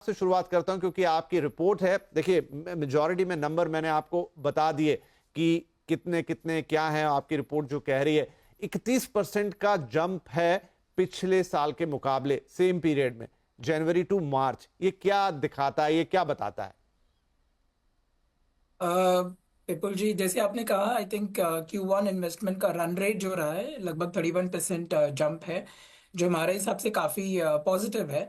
से शुरुआत करता हूं क्योंकि आपकी रिपोर्ट है। देखिए, मेजॉरिटी में नंबर मैंने आपको बता दिए कि कितने कितने क्या है। आपकी रिपोर्ट जो कह रही है 31% का जंप है पिछले साल के मुकाबले सेम पीरियड में, जनवरी टू मार्च। ये क्या दिखाता है, ये क्या बताता है? विपुल जी, जैसे आपने कहा, आई थिंक Q1 इन्वेस्टमेंट का रन रेट जो रहा है लगभग 31% जंप है, जो हमारे हिसाब से काफ़ी पॉजिटिव है।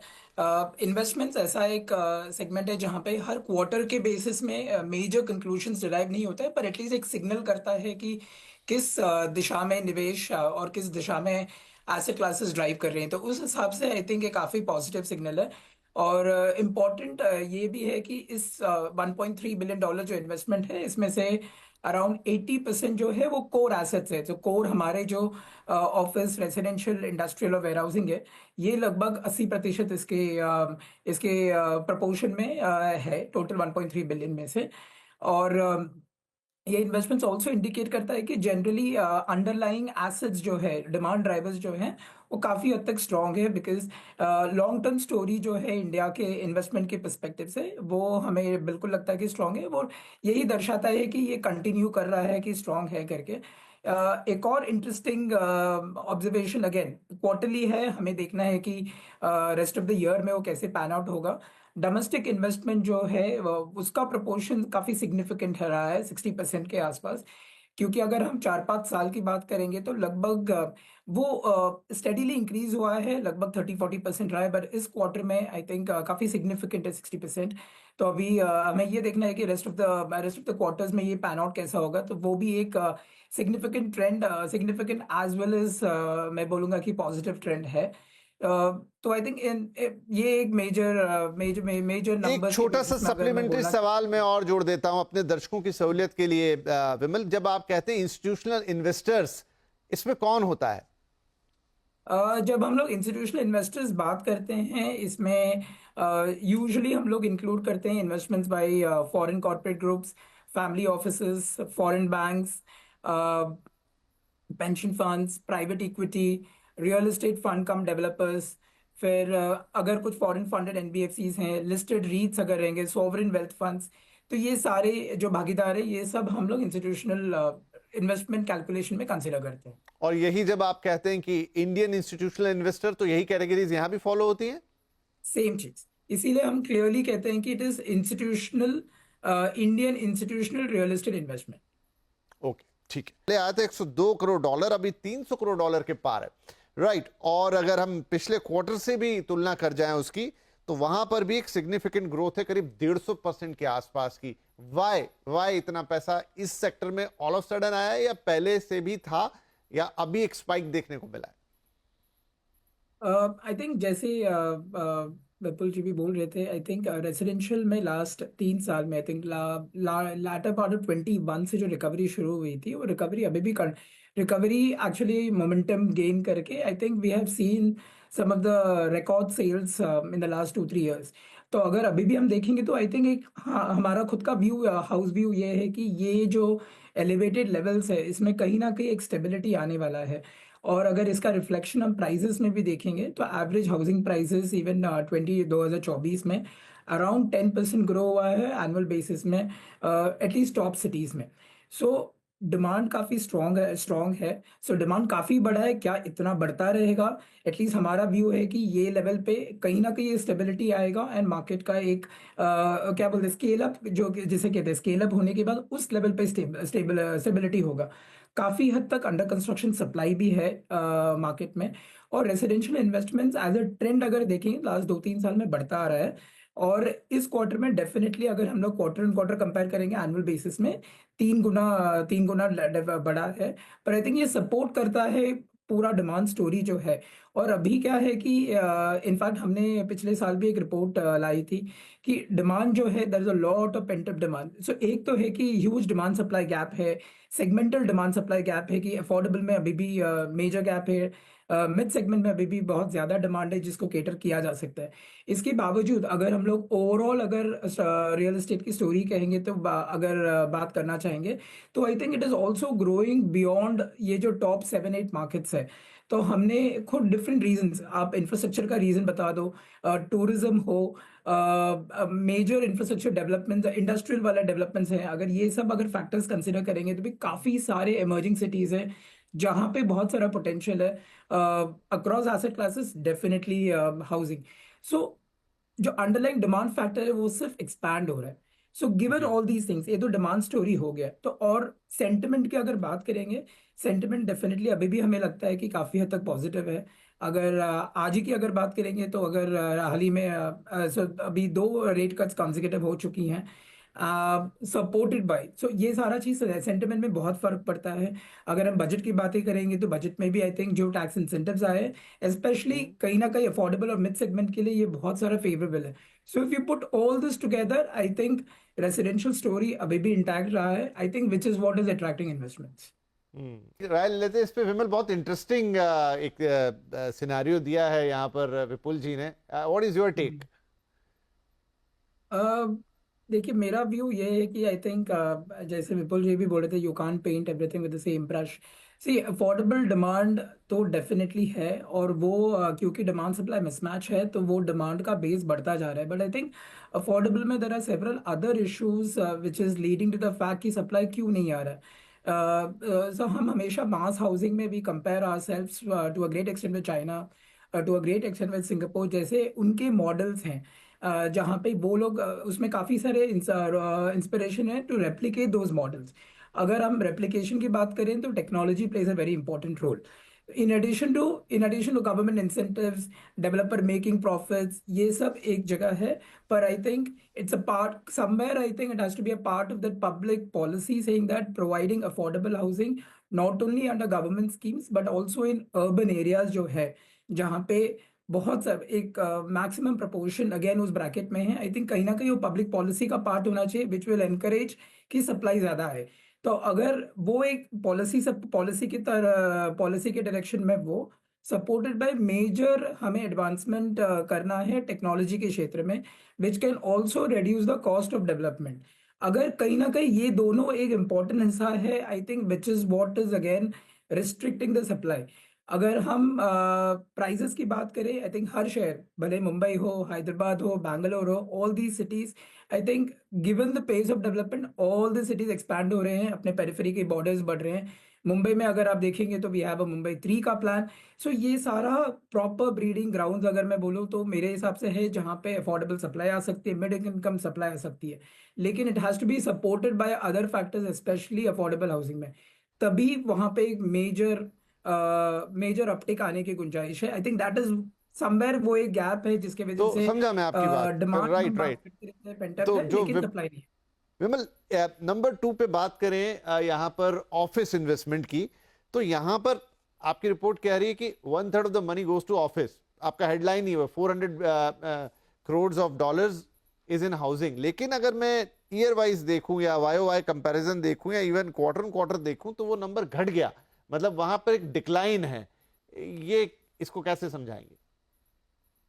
इन्वेस्टमेंट्स ऐसा एक सेगमेंट है जहाँ पे हर क्वार्टर के बेसिस में मेजर कंक्लूजन्स डिराइव नहीं होता है, पर एटलीस्ट एक सिग्नल करता है कि किस दिशा में निवेश और किस दिशा में एसेट क्लासेस ड्राइव कर रहे हैं। तो उस हिसाब से आई थिंक ये काफ़ी पॉजिटिव सिग्नल है। और इम्पॉर्टेंट ये भी है कि इस $1.3 बिलियन जो इन्वेस्टमेंट है, इसमें से अराउंड 80% जो है वो कोर एसेट्स है। जो कोर हमारे जो ऑफिस, रेजिडेंशियल, इंडस्ट्रियल और वेयरहाउसिंग है, ये लगभग 80% इसके प्रपोर्शन में है टोटल 1.3 बिलियन में से। और ये इन्वेस्टमेंट्स ऑल्सो इंडिकेट करता है कि जनरली अंडरलाइंग एसेट्स जो है, डिमांड ड्राइवर्स जो हैं, वो काफ़ी हद तक स्ट्रांग है। बिकॉज लॉन्ग टर्म स्टोरी जो है इंडिया के इन्वेस्टमेंट के पर्सपेक्टिव से, वो हमें बिल्कुल लगता है कि स्ट्रांग है। वो यही दर्शाता है कि ये कंटिन्यू कर रहा है कि स्ट्रांग है करके। एक और इंटरेस्टिंग ऑब्जर्वेशन, अगेन क्वार्टरली है, हमें देखना है कि रेस्ट ऑफ द ईयर में वो कैसे पैन आउट होगा। डोमेस्टिक इन्वेस्टमेंट जो है उसका प्रोपोर्शन काफ़ी सिग्निफिकेंट रहा है, 60% के आसपास। क्योंकि अगर हम 4-5 साल की बात करेंगे तो लगभग वो स्टेडीली इंक्रीज हुआ है, लगभग 30-40% रहा है। बट इस क्वार्टर में आई थिंक काफ़ी सिग्निफिकेंट है, 60%। तो अभी हमें ये देखना है कि रेस्ट ऑफ द क्वार्टर्स में ये पैन आउट कैसा होगा। तो वो भी एक significant trend, significant as well as मैं बोलूँगा कि पॉजिटिव ट्रेंड है। तो आई थिंक ये एक मेजर मेजर मेजर एक नंबर्स के छोटा सा बेसिस में अगर मैं सप्लीमेंट्री बोलना। सवाल मैं और जोड़ देता हूं अपने दर्शकों की सहूलियत के लिए। विमल, जब आप कहते हैं इंस्टीट्यूशनल इन्वेस्टर्स, इसमें कौन होता है? जब हम लोग इंस्टीट्यूशनल इन्वेस्टर्स बात करते हैं, इसमें यूजुअली हम लोग इंक्लूड करते हैं investments bye foreign corporate groups, family offices, foreign banks, pension funds, private equity, real estate fund कम डेवलपर्स। फिर अगर कुछ फॉरेन फंडेड एनबीएफसीज हैं, लिस्टेड रीट्स अगर रहेंगे, सॉवरेन वेल्थ फंड्स। तो ये सारे जो भागीदार है, ये सब हम लोग इंस्टीट्यूशनल इन्वेस्टमेंट कैलकुलेशन में कंसिडर करते हैं। और यही जब आप कहते हैं कि इंडियन इंस्टीट्यूशनल इन्वेस्टर, तो यही कैटेगरीज यहां भी फॉलो होती हैं? सेम चीज, इसीलिए हम क्लियरली कहते हैं कि it is institutional, Indian institutional real estate investment. Okay, ठीक है। पहले आया था $102 करोड़, अभी $300 करोड़ के पार है। राइट। और अगर हम पिछले क्वार्टर से भी तुलना कर जाएं उसकी, तो वहां पर भी एक सिग्निफिकेंट ग्रोथ है, करीब 150% के आसपास की। वाई इतना पैसा इस सेक्टर में ऑल ऑफ सडन आया है, या पहले से भी था, या अभी एक स्पाइक देखने को मिला है? आई थिंक जैसे विपुल जी भी बोल रहे थे, आई थिंक रेजिडेंशियल में लास्ट 3 साल में, आई थिंक लाटर पार्ट ऑफ 21 से जो रिकवरी शुरू हुई थी, वो रिकवरी अभी भी रिकवरी एक्चुअली मोमेंटम गेन करके, I think we have seen some of the record sales in the last 2-3 years. तो अगर अभी भी हम देखेंगे तो आई थिंक एक, हाँ, हमारा खुद का व्यू, हाउस व्यू ये है कि ये जो एलिवेटेड लेवल्स है, इसमें कहीं ना कहीं एक स्टेबिलिटी आने वाला है। और अगर इसका रिफ्लेक्शन हम प्राइजेस में भी देखेंगे तो एवरेज हाउसिंग प्राइसेस इवन 2024 में अराउंड 10% ग्रो हुआ है एनुअल बेसिस में, एटलीस्ट टॉप सिटीज में। सो डिमांड काफ़ी स्ट्रॉन्ग है। सो डिमांड काफ़ी बड़ा है, क्या इतना बढ़ता रहेगा? एटलीस्ट हमारा व्यू है कि ये लेवल पे कहीं ना कहीं स्टेबिलिटी आएगा, एंड मार्केट का एक क्या बोलते हैं, स्केल अप, जो जिसे कहते हैं स्केल अप होने के बाद उस लेवल पे स्टेबिलिटी होगा। काफ़ी हद तक अंडर कंस्ट्रक्शन सप्लाई भी है मार्केट में। और residential investments as a trend अगर देखें, लास्ट 2-3 साल में बढ़ता आ रहा है। और इस क्वार्टर में डेफिनेटली अगर हम लोग क्वार्टर एंड क्वार्टर कंपेयर करेंगे एनुअल बेसिस में, 3 गुना बढ़ा है। पर आई थिंक ये सपोर्ट करता है पूरा डिमांड स्टोरी जो है। और अभी क्या है कि इनफैक्ट हमने पिछले साल भी एक रिपोर्ट लाई थी कि डिमांड जो है, there is a lot of pent up demand. So एक तो है कि ह्यूज डिमांड सप्लाई गैप है, सेगमेंटल डिमांड सप्लाई गैप है कि अफोर्डेबल में अभी भी मेजर गैप है, मिड सेगमेंट में अभी भी बहुत ज़्यादा डिमांड है जिसको केटर किया जा सकता है। इसके बावजूद अगर हम लोग ओवरऑल अगर रियल एस्टेट की स्टोरी कहेंगे तो अगर बात करना चाहेंगे, तो I think it is also growing beyond ये जो टॉप 7-8 मार्केट्स है। तो हमने खुद डिफरेंट रीजंस, आप इंफ्रास्ट्रक्चर का रीजन बता दो, टूरिज्म हो, मेजर इंफ्रास्ट्रक्चर डेवलपमेंट, इंडस्ट्रियल वाला डेवलपमेंट्स हैं, अगर ये सब अगर फैक्टर्स कंसिडर करेंगे तो भी काफ़ी सारे इमर्जिंग सिटीज़ हैं जहाँ पे बहुत सारा पोटेंशियल है across asset classes, definitely housing. So जो अंडरलाइंग डिमांड फैक्टर है वो सिर्फ एक्सपैंड हो रहा है। सो गिवन जी। ऑल दीज थिंग्स, ये तो डिमांड स्टोरी हो गया। तो और सेंटिमेंट की अगर बात करेंगे, सेंटिमेंट डेफिनेटली अभी भी हमें लगता है कि काफ़ी हद तक पॉजिटिव है। अगर आज ही की अगर बात करेंगे तो अगर हाल ही में अभी 2 रेट कट्स कॉन्जिक्यूटिव हो चुकी हैं, सपोर्टेड बाय, सो ये सारा चीज़ सेंटिमेंट में बहुत फर्क पड़ता है। अगर हम बजट की बातें करेंगे तो बजट में भी आई थिंक जो टैक्स इंसेंटिव्स आए, स्पेशली कहीं ना कहीं अफोर्डेबल और मिड सेगमेंट के लिए ये बहुत सारा फेवरेबल है। So if you put all this together, I think residential story अभी भी इंटैक्ट रहा है, I think which is what is attracting investments. राय लेते हैं इस पे। विमल, बहुत इंटरेस्टिंग एक सिनेरियो दिया है यहाँ पर विपुल जी ने। What is your take? देखिए, मेरा व्यू ये है कि आई थिंक जैसे विपुल जी भी बोल रहे थे, you can't paint everything with the same brush. See, affordable demand तो डेफिनेटली है, और वो क्योंकि डिमांड सप्लाई मिसमैच है तो वो डिमांड का बेस बढ़ता जा रहा है। बट आई थिंक अफोर्डेबल में there are several other issues which is leading to the fact कि सप्लाई क्यों नहीं आ रहा है। सो हम हमेशा मास हाउसिंग में भी compare ourselves to a great extent with China, to a great extent with Singapore, जैसे उनके मॉडल्स हैं जहाँ पे वो लोग उसमें काफ़ी सारे इंस्पिरेशन है टू रेप्लिकेट दोज मॉडल्स। अगर हम रेप्लिकेशन की बात करें तो technology plays a very important role, in addition to government incentives, developer making profits, ये सब एक जगह है। पर I think it's a part somewhere, I think it has to be a part of that public policy saying that providing affordable housing not only under government schemes but also in urban areas जो है, जहाँ पे बहुत सब एक maximum proportion again उस bracket में है। आई थिंक कहीं ना कहीं वो पब्लिक पॉलिसी का पार्ट होना चाहिए विच विल एनकरेज कि सप्लाई ज्यादा है। तो अगर वो एक पॉलिसी, सब पॉलिसी की तरह, पॉलिसी के डायरेक्शन में वो सपोर्टेड बाय मेजर हमें एडवांसमेंट करना है टेक्नोलॉजी के क्षेत्र में, which can also reduce the cost of development. अगर कहीं ना कहीं ये दोनों एक इम्पॉर्टेंट हिस्सा है, I think which is what is again restricting the supply. अगर हम प्राइजेस की बात करें, आई थिंक हर शहर, भले मुंबई हो, हैदराबाद हो, बैंगलोर हो, all the cities, I think given the pace of development all the cities expand हो रहे हैं, अपने पेरिफेरी के बॉर्डर्स बढ़ रहे हैं। मुंबई में अगर आप देखेंगे तो वी हैव अ मुंबई 3 का प्लान। सो ये सारा प्रॉपर ब्रीडिंग ग्राउंड्स अगर मैं बोलूँ तो मेरे हिसाब से है जहाँ पे अफोर्डेबल सप्लाई आ सकती है, मिड इनकम सप्लाई आ सकती है। लेकिन it has to be supported by other factors, specially affordable housing में, तभी वहाँ पे एक मेजर अपटिक आने की गुंजाइश है। I think that is somewhere वो एक गैप है जिसके वजह तो से समझा मैं आपकी बात। डिमांड हम राइट, बात राइट। करते रहते हैं, पेंटअप तो है, जो लेकिन सप्लाई नहीं है। विमल, नंबर 2 पे बात करें यहाँ पर ऑफिस इन्वेस्टमेंट की, तो यहाँ पर आपकी रिपोर्ट कह रही है कि 1/3 of the money goes to office. आपका हेडलाइन ही है 400 crore of dollars is in housing. लेकिन अगर मैं ईयर वाइज देखूं या वाई कंपैरिजन देखूं या इवन क्वार्टर ऑन क्वार्टर देखूं तो वो नंबर घट गया, मतलब वहां पर एक डिक्लाइन है। ये इसको कैसे समझाएंगे?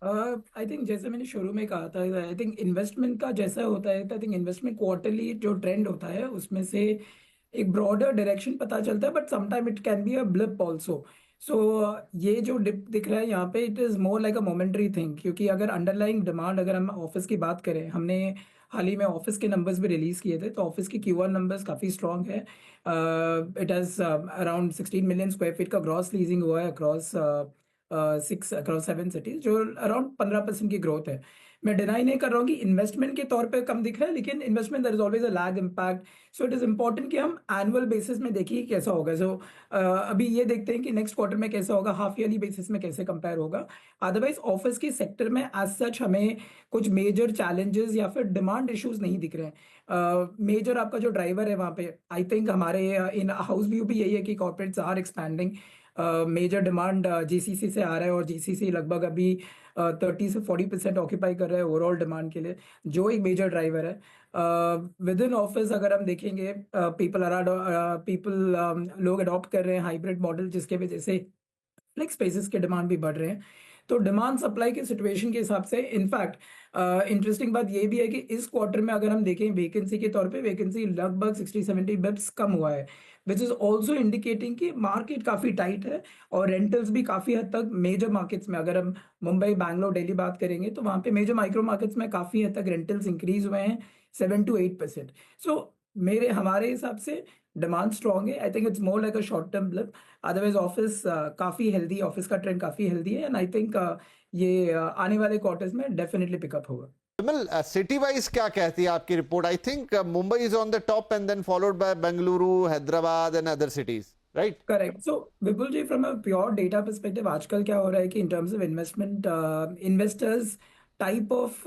आई थिंक जैसे मैंने शुरू में कहा था, आई थिंक इन्वेस्टमेंट का जैसा होता है, आई थिंक इन्वेस्टमेंट क्वार्टरली जो ट्रेंड होता है उसमें से एक ब्रॉडर डायरेक्शन पता चलता है, but sometime it can be a blip also. So ये जो डिप दिख रहा है यहाँ पे, it is more like a momentary thing, क्योंकि अगर अंडरलाइंग डिमांड, अगर हम ऑफिस की बात करें, हमने हाल ही में ऑफिस के नंबर्स भी रिलीज किए थे, तो ऑफिस की Q1 नंबर्स काफ़ी स्ट्रॉन्ग है। It has around 16 million square feet का ग्रॉस लीजिंग हुआ है अक्रॉस 7 सिटीज, जो अराउंड 15% की ग्रोथ है। मैं डिनाई नहीं कर रहा हूँ कि इन्वेस्टमेंट के तौर पे कम दिख रहा है, लेकिन investment there is always a lag impact. So it is important कि हम एनुअल बेसिस में देखिए कैसा होगा। सो अभी ये देखते हैं कि नेक्स्ट क्वार्टर में कैसा होगा, हाफ ईयरली बेसिस में कैसे कंपेयर होगा। अदरवाइज ऑफिस के सेक्टर में एज सच हमें कुछ मेजर चैलेंजेस या फिर डिमांड इश्यूज नहीं दिख रहे हैं। मेजर आपका जो ड्राइवर है वहाँ पे, आई थिंक हमारे इन हाउस व्यू भी यही है कि corporates are expanding. Major demand GCC से आ रहा है, और जीसीसी लगभग अभी 30 से 40% ऑक्यूपाई कर रहा है ओवरऑल डिमांड के लिए, जो एक मेजर ड्राइवर है। विद इन ऑफिस अगर हम देखेंगे, लोग अडॉप्ट कर रहे हैं हाइब्रिड मॉडल, जिसके वजह से फ्लेक्स स्पेसेस के डिमांड भी बढ़ रहे हैं। तो डिमांड सप्लाई के सिचुएशन के हिसाब से, इनफैक्ट इंटरेस्टिंग बात ये भी है कि इस क्वार्टर में अगर हम देखें वैकेंसी के तौर पे, वैकेंसी लगभग 60-70 बिप्स कम हुआ है, विच इज ऑल्सो इंडिकेटिंग कि मार्केट काफ़ी टाइट है। और रेंटल्स भी काफ़ी हद तक मेजर मार्केट्स में, अगर हम मुंबई, बैंगलोर, दिल्ली बात करेंगे तो वहाँ पे मेजर माइक्रो मार्केट्स में काफ़ी हद तक रेंटल्स इंक्रीज हुए हैं 7 to 8%। सो मेरे हमारे हिसाब से डिमांड स्ट्रॉन्ग है। I think it's more like a short term blip. Otherwise office काफ़ी हेल्दी, ऑफिस का ट्रेंड काफ़ी हेल्दी है, एंड आई थिंक ये आने वाले क्वार्टर्स में डेफिनेटली पिकअप होगा। विमल, सिटी वाइज क्या कहती है आपकी रिपोर्ट? I think Mumbai is on the top and then followed by Bengaluru, Hyderabad and other cities, right? Correct. So Vipul ji, from a pure data perspective, आजकल क्या हो रहा है कि in terms of investment, investors type of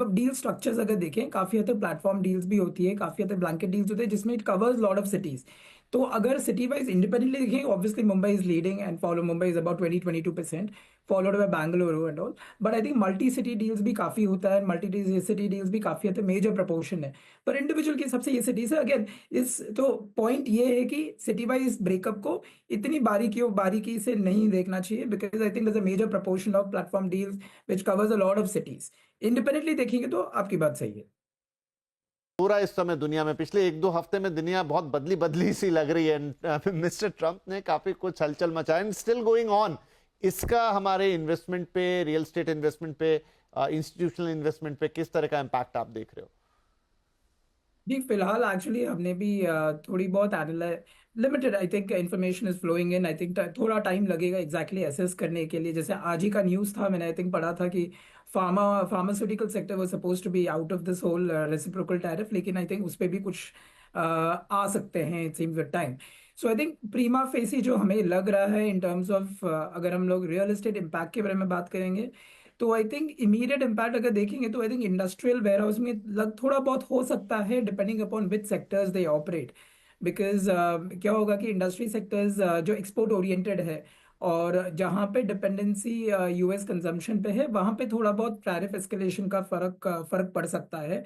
deal structures अगर देखें, काफी हद तक प्लेटफॉर्म डील्स भी होती है, काफी हद तक ब्लैंकेट डील्स होते हैं जिसमें it covers lot of cities. तो अगर सिटी वाइज इंडिपेंडेंटली देखें, obviously Mumbai is leading and follow, Mumbai is about 20-22%, followed by Bengaluru and all. But I think multi city deals भी काफी होता है, मल्टी सिटी डील्स भी काफी हद तक मेजर प्रपोर्शन है। पर इंडिविजुअल के हिसाब से ये सिटीज है अगेन, इस तो पॉइंट ये है कि सिटी वाइज ब्रेकअप को इतनी बारीकी से नहीं देखना चाहिए, because I think there's a major proportion of platform deals which covers a lot of cities। Independently देखेंगे तो आपकी बात सही है। पूरा इस समय दुनिया में पिछले 1-2 हफ्ते में दुनिया बहुत बदली बदली सी लग रही है। मिस्टर ट्रंप ने काफी कुछ हलचल मचाया एंड स्टिल गोइंग ऑन। इसका हमारे इन्वेस्टमेंट पे, रियल एस्टेट इन्वेस्टमेंट पे, इंस्टीट्यूशनल इन्वेस्टमेंट पे किस तरह का इम्पैक्ट आप देख रहे हो? जी, फिलहाल एक्चुअली हमने भी थोड़ी बहुत limited, I think information is flowing in. I think थोड़ा टाइम लगेगा एग्जैक्टली एसेस करने के लिए। जैसे आज ही का न्यूज़ था, मैंने आई थिंक पढ़ा था कि pharmaceutical sector was suppose to be out of this whole reciprocal tariff, लेकिन आई थिंक उस पर भी कुछ आ सकते हैं, it seems with time. So I think prima facie जो हमें लग रहा है इन टर्म्स ऑफ, अगर हम लोग रियल एस्टेट इम्पैक्ट के बारे में बात करेंगे, तो आई थिंक इमीडिएट इम्पैक्ट अगर देखेंगे तो I think industrial warehouse में लग थोड़ा बहुत हो सकता है, depending upon which sectors they operate. Because क्या होगा कि इंडस्ट्री सेक्टर्स जो एक्सपोर्ट ओरिएंटेड है और जहाँ पे डिपेंडेंसी यूएस कंजम्पशन पे है, वहाँ पे थोड़ा बहुत टैरिफ एस्केलेशन का फर्क पड़ सकता है।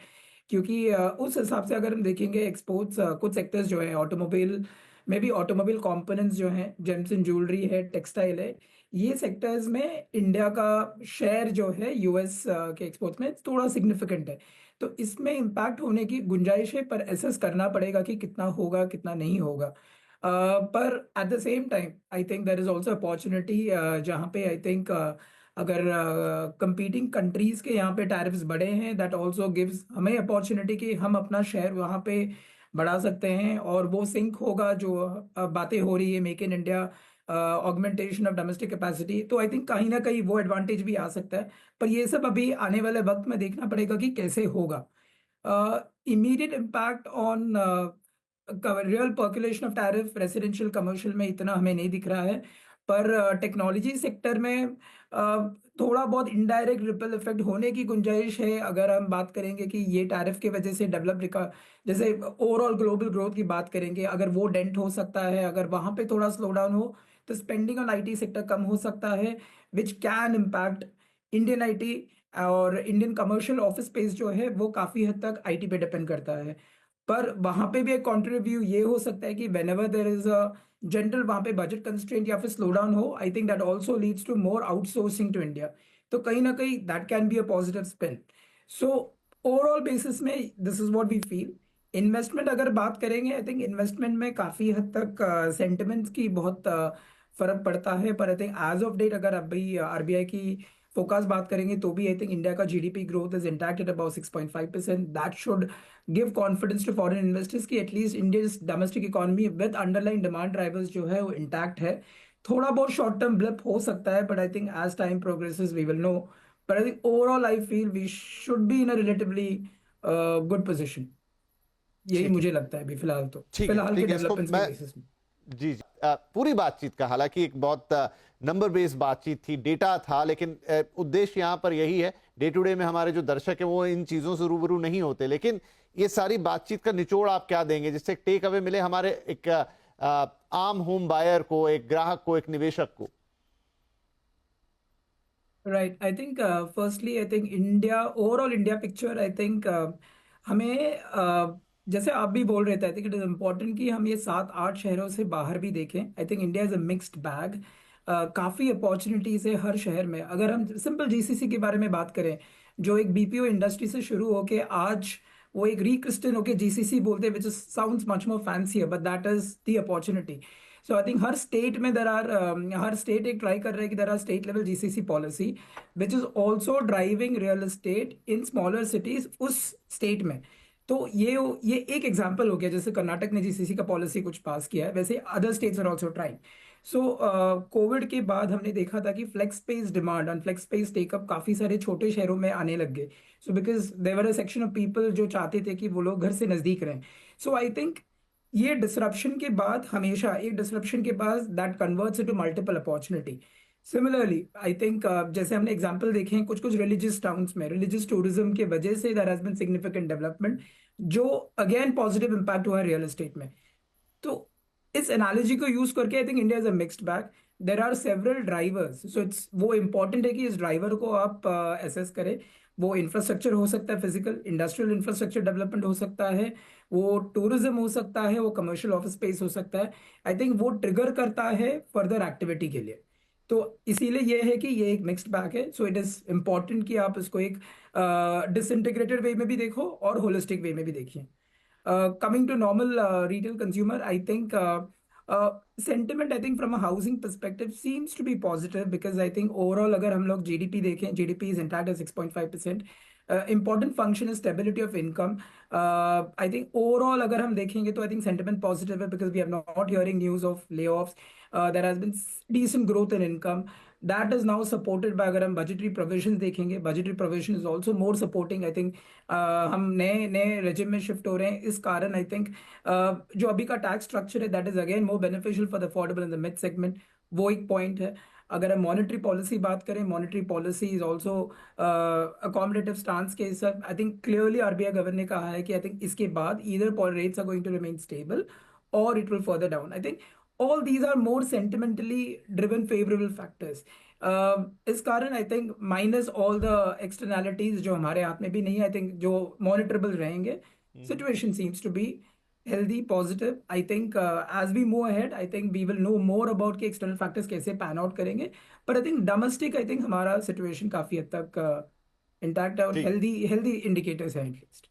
क्योंकि उस हिसाब से अगर हम देखेंगे एक्सपोर्ट्स, कुछ सेक्टर्स जो है ऑटोमोबाइल में भी, ऑटोमोबाइल कंपोनेंट्स जो हैं, जेम्स एंड ज्वेलरी है, टेक्सटाइल है, ये सेक्टर्स में इंडिया का शेयर जो है यूएस के एक्सपोर्ट्स में थोड़ा सिग्निफिकेंट है। तो इसमें इम्पैक्ट होने की गुंजाइश है, पर एसेस करना पड़ेगा कि कितना होगा कितना नहीं होगा। पर at the same time I think there is also opportunity, जहाँ पे आई थिंक अगर कंपीटिंग कंट्रीज के यहाँ पे टैरिफ्स बढ़े हैं, दैट ऑल्सो गिव्स हमें अपॉर्चुनिटी कि हम अपना शेयर वहाँ पे बढ़ा सकते हैं। और वो सिंक होगा जो बातें हो रही है make in India, augmentation of domestic capacity, तो आई थिंक कहीं ना कहीं वो एडवांटेज भी आ सकता है। पर ये सब अभी आने वाले वक्त में देखना पड़ेगा कि कैसे होगा। Immediate impact on real percolation of tariff residential commercial में इतना हमें नहीं दिख रहा है। पर टेक्नोलॉजी सेक्टर में थोड़ा बहुत इनडायरेक्ट रिपल इफेक्ट होने की गुंजाइश है, अगर हम बात करेंगे कि ये टैरिफ की वजह से जैसे ओवरऑल ग्लोबल ग्रोथ की बात करेंगे, अगर वो डेंट हो सकता है, अगर वहां पे थोड़ा स्लो डाउन हो, तो स्पेंडिंग ऑन आईटी सेक्टर कम हो सकता है, which can impact Indian IT. और इंडियन कमर्शियल ऑफिस स्पेस जो है वो काफी हद तक आईटी पे डिपेंड करता है। पर वहां पे भी एक कॉन्ट्रीब्यू ये हो सकता है कि whenever there is a general वहां पे बजट कंस्ट्रेंट या फिर स्लो डाउन हो, I think that also leads to more outsourcing to India. तो कहीं ना कहीं that can be a positive spin. So overall basis में this is what we feel. Investment अगर बात करेंगे, आई थिंक इन्वेस्टमेंट में काफी हद तक सेंटिमेंट्स की बहुत फर्क पड़ता है। पर I think as of date अगर अभी आरबीआई की फोकस बात करेंगे तो भी आई थिंक इंडिया का GDP growth is intact at about 6.5%। That should give confidence to foreign investors कि at least Indian domestic economy with underline demand drivers जो है वो इंटैक्ट है। थोड़ा बहुत शॉर्ट टर्म ब्लिप हो सकता है, but I think as time progresses we will know. But I think overall I feel we should be in a relatively good position. यही ठीक है, मुझे लगता है अभी फिलहाल, तो ठीक है, फिलहाल के ठीक है। इसको डेवलपमेंट्स के मैं, बेसिस में। जी जी, पूरी बातचीत का हालांकि एक बहुत नंबर बेस्ड बातचीत थी, डेटा था, लेकिन उद्देश्य यहाँ पर यही है। डे टू डे में हमारे जो दर्शक है वो इन चीजों से रूबरू नहीं होते, लेकिन ये सारी बातचीत का निचोड़ आप क्या देंगे जिससे एक टेक अवे मिले हमारे एक आम होम बायर को, एक ग्राहक को, एक निवेशक को? Right, I think firstly I think India, overall India picture, I think हमें जैसे आप भी बोल रहे थे, आई थिंक इट इज इम्पोर्टेंट कि हम ये 7-8 शहरों से बाहर भी देखें। आई think India is a mixed bag. काफ़ी अपॉर्चुनिटीज है हर शहर में। अगर हम सिंपल जीसीसी के बारे में बात करें, जो एक बीपीओ इंडस्ट्री से शुरू होके आज वो एक रिक्रिस्टन होके जीसीसी बोलते हैं, which is sounds much more fancier, but that is the opportunity. So I think हर स्टेट में देर आर, हर स्टेट एक ट्राई कर रहा है कि there are state level GCC policy which is also driving real estate in smaller cities उस state में. तो ये एक एग्जांपल हो गया, जैसे कर्नाटक ने जीसीसी का पॉलिसी कुछ पास किया है, वैसे other states are also trying. So Covid के बाद हमने देखा था कि फ्लेक्स स्पेस डिमांड और फ्लेक्स स्पेस टेकअप काफी सारे छोटे शहरों में आने लग गए. So because there were a section of people जो चाहते थे कि वो लोग घर से नजदीक रहें. सो आई थिंक ये डिसरप्शन के बाद, हमेशा एक डिसरप्शन के बाद that converts into multiple opportunity. Similarly I think जैसे हमने एग्जांपल देखे हैं कुछ कुछ रिलीजियस टाउन्स में, रिलीजियस टूरिज्म के वजह से there has been significant development, जो अगेन पॉजिटिव इम्पैक्ट हुआ है रियल एस्टेट में. तो इस एनालॉजी को यूज करके I think India is a mixed bag. There are several drivers, so it's वो इम्पॉर्टेंट है कि इस ड्राइवर को आप एसेस करें. वो इंफ्रास्ट्रक्चर हो सकता है, फिजिकल इंडस्ट्रियल इंफ्रास्ट्रक्चर डेवलपमेंट हो सकता है, वो टूरिज्म हो सकता है, वो कमर्शियल ऑफिस स्पेस हो सकता है. आई थिंक वो ट्रिगर करता है फर्दर एक्टिविटी के लिए. तो इसीलिए ये है कि ये एक मिक्स्ड बैग है. सो इट इज इम्पॉर्टेंट कि आप इसको एक डिसइंटीग्रेटेड वे में भी देखो और होलिस्टिक वे में भी देखिए. Coming to normal retail consumer, I think sentiment, I think from a housing perspective seems to be positive, because I think overall अगर हम लोग GDP देखें, GDP is intact at 6.5%. Important function is stability of income. I think overall अगर हम देखेंगे तो I think sentiment positive है, because we are not hearing news of layoffs. There has been decent growth in income. That is now supported by, अगर हम budgetary provisions देखेंगे, budgetary provision is also more supporting. I think हम नए नए regime में shift हो रहे हैं. इस कारण आई थिंक जो अभी का टैक्स स्ट्रक्चर है that is again more beneficial for the affordable in the mid segment. वो एक पॉइंट है. अगर हम मॉनेटरी पॉलिसी बात करें, monetary policy is also accommodative stance के हिसाब. I think clearly RBI governor ने कहा है कि आई थिंक इसके बाद either rates are going to remain stable और it will further down. I think all these are more sentimentally driven favorable factors. इस कारण I think minus all the externalities जो हमारे हाथ में भी नहीं, आई थिंक जो मॉनिटरेबल रहेंगे, situation seems to be healthy, positive. I think as we move ahead I think we will know more about कि एक्सटर्नल फैक्टर्स कैसे पैन आउट करेंगे. पर I think domestic, I think हमारा situation काफी हद तक इंटैक्ट है और ठीक हेल्दी हेल्दी इंडिकेटर्स है एटलीस्ट.